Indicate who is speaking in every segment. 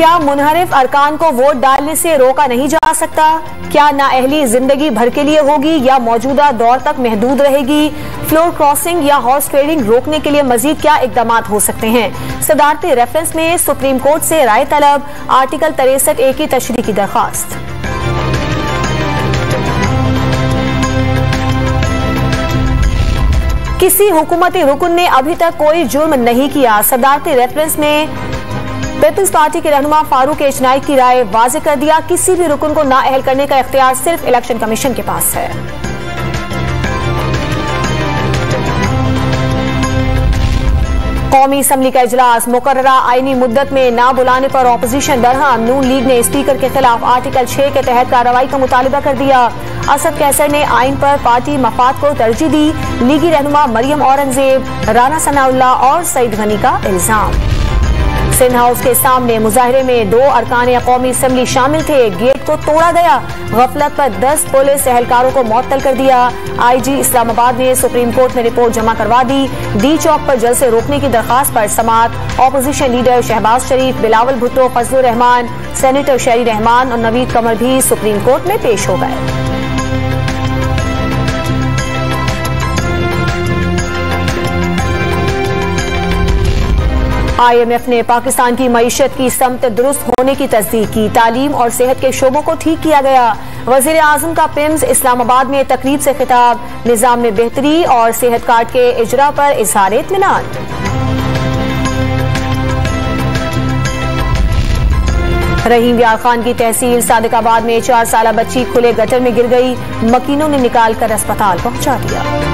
Speaker 1: क्या मुनहरिफ अरकान को वोट डालने से रोका नहीं जा सकता? क्या नाअहली जिंदगी भर के लिए होगी या मौजूदा दौर तक महदूद रहेगी? फ्लोर क्रॉसिंग या हॉर्स ट्रेडिंग रोकने के लिए मजीद क्या इकदाम हो सकते हैं? सदारती रेफरेंस में सुप्रीम कोर्ट से राय तलब, आर्टिकल 63A की तशरीह की दरख्वास्त। किसी हुकूमती रुकन ने अभी तक कोई जुर्म नहीं किया। सदारती रेफरेंस में पीपल्स पार्टी के रहनुमा फारूक एचनाई की राय वाज़ेह कर दिया, किसी भी रुकन को नाअहल करने का इख्तियार सिर्फ इलेक्शन कमीशन के पास है। कौमी असम्बली का इजलास, मुकर्ररा आईनी मुद्दत में ना बुलाने पर अपोजिशन बरहम। नून लीग ने स्पीकर के खिलाफ आर्टिकल 6 के तहत कार्रवाई का मुतालबा कर दिया। असद कैसर ने आइन पर पार्टी मफाद को तरजीह दी। लीगी रहनुमा मरियम औरंगजेब, राना सनाउल्लाह और सईद गनी का इल्जाम। सिंध हाउस के सामने मुजाहरे में 2 अरकान कौमी असम्बली शामिल थे। गेट को तोड़ा गया। गफलत पर 10 पुलिस एहलकारों को मुअत्तल कर दिया। IG इस्लामाबाद ने सुप्रीम कोर्ट में रिपोर्ट जमा करवा दी। डी चौक पर जलसे रोकने की दरखास्त पर समाअत। ऑपोजिशन लीडर शहबाज शरीफ, बिलावल भुट्टो, फजलुर रहमान, सेनेटर शहरी रहमान और नवीद कमर भी सुप्रीम कोर्ट में पेश हो गए। IMF ने पाकिस्तान की मईशत की समत दुरुस्त होने की तस्दीक की। तालीम और सेहत के शोबों को ठीक किया गया। वजीर आजम का पिम्स इस्लामाबाद में तकरीब से खिताब। निजाम में बेहतरी और सेहत कार्ड के इजरा पर इजहार इत्मीनान। रहीम यार खान की तहसील सादिकाबाद में 4 साला बच्ची खुले गटर में गिर गई। मकीनों ने निकालकर अस्पताल पहुंचा दिया।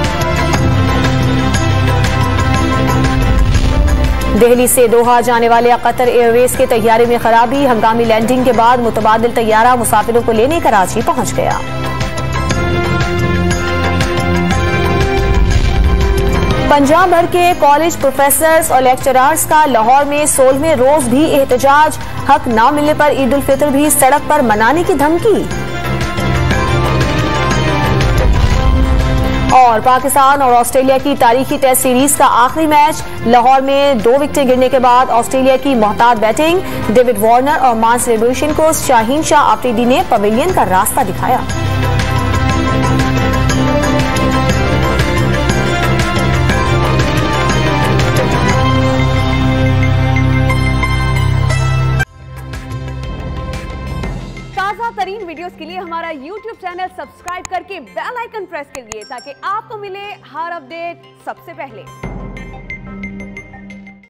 Speaker 1: दिल्ली से दोहा जाने वाले कतर एयरवेज के तैयारे में खराबी। हंगामी लैंडिंग के बाद मुतबादिल तैयारा मुसाफिरों को लेने कराची पहुंच गया। पंजाब भर के कॉलेज प्रोफेसर्स और लेक्चरर्स का लाहौर में 16वें रोज भी एहतजाज। हक न मिलने पर ईद उल फितर भी सड़क पर मनाने की धमकी। और पाकिस्तान और ऑस्ट्रेलिया की तारीखी टेस्ट सीरीज का आखिरी मैच। लाहौर में 2 विकेटें गिरने के बाद ऑस्ट्रेलिया की मोहतात बैटिंग। डेविड वार्नर और मार्स रेवोल्यूशन को शाहीन शाह आफरीदी ने पवेलियन का रास्ता दिखाया।
Speaker 2: ताज़ा तरीन वीडियोस के लिए हमारा YouTube चैनल सब्सक्राइब करके बेल आइकन प्रेस करिए ताकि आपको मिले हर अपडेट सबसे पहले।